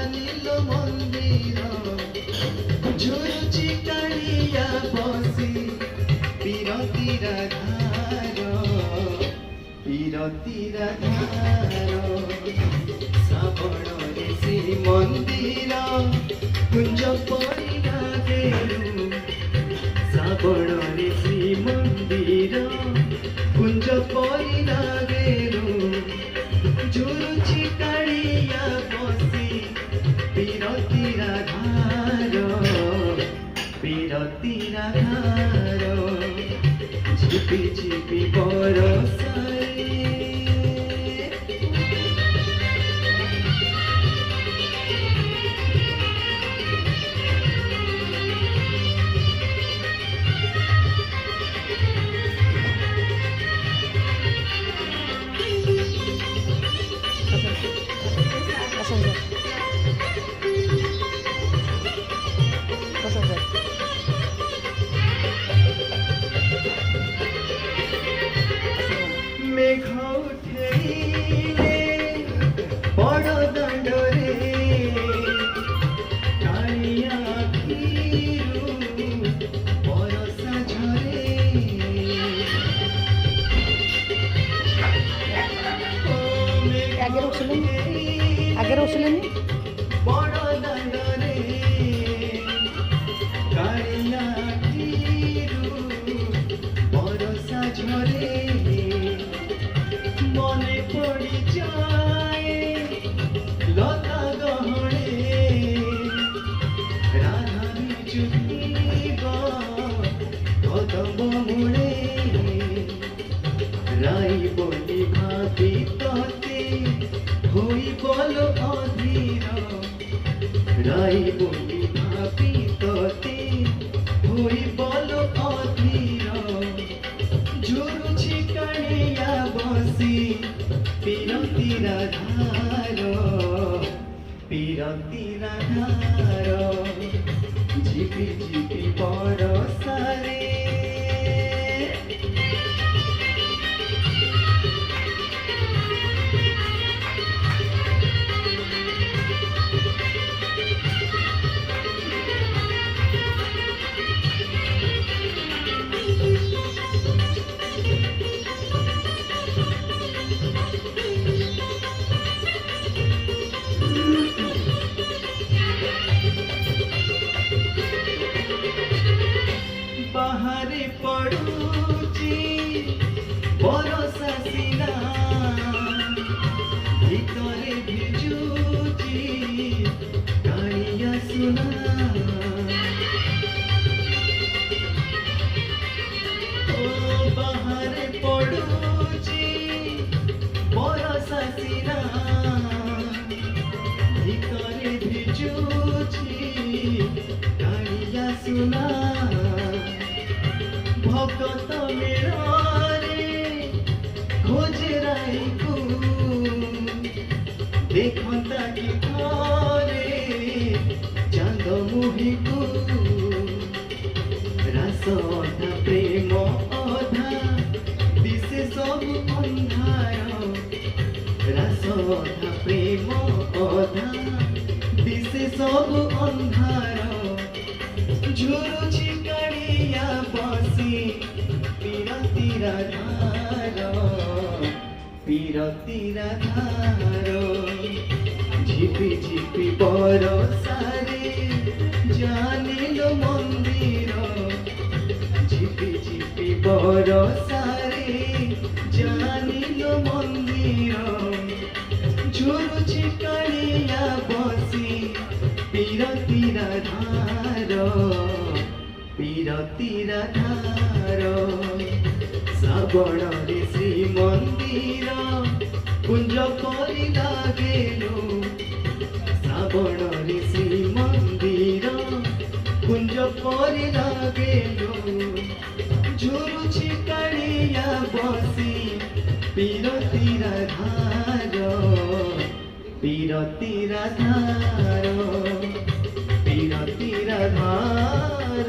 জানিল মন্দির ঝুরুচি কাড়িয়া বসি বিরতির ধার বিরতির ধার শ্রাবণরে শ্রীমন্দির কুঞ্জ পড়িলা গেলু শ্রাবণরে শ্রীমন্দির কুঞ্জ পড়িলা গেলু ঝুরুচি কাড়িয়া বসি বিরতির ধার বিরতির ধার ঝিপি ঝিপি বরষায় মেঘ উঠেইলে বড় দাণ্ডরে কালিয়া আখিরু বরষা ঝরে আগের উঠছিলেন বড় দাণ্ডরে কালিয়া আখিরু বরষা ঝরে মনে পড়ি যায় লতা গহনে রাধারি চুকিব কদম মূলে রাই বলি ভাবি ততে হই বল অধীর রাই বলি ভাবি ততে হই বল অধীর ঝুরুচি কাড়িয়া বসি বিরতির ধার বিরতির ধার ঝিপি ঝিপি বরষারে বাহারে পড়ুচি বরষা সিনা ভিতরে ভিজুচি কাড়িয়া সুনা ও বাহারে পড়ুচি বরষা সিনা ভিতরে ভিজুচি কাড়িয়া সুনা ভকত মেরারে খোঁজে রাইকু দেখন্তা কি থরে চাঁদ মুহিকু রাস অধা প্রেম অধা দিশে সবু ଅନ୍ধার রাস অধা প্রেম অধা দিশে সবু ଅନ୍ধার ঝুরুচি কাড়িয়া বসি বিরতির ধার বিরতির ধার ঝিপি ঝিপি বরষারে জানিল মন্দির ঝিপি ঝিপি বরষারে জানিল মন্দির ঝুরুচি কাড়িয়া বসি বিরতির ধার বিরতির ধার শ্রাবণরে শ্রীমন্দির কুঞ্জ পড়িলা গেলু শ্রাবণরে শ্রীমন্দির কুঞ্জ পড়িলা গেলু ঝুরুচি কাড়িয়া বসি বিরতির ধার বিরতির ধার বিরতির ধার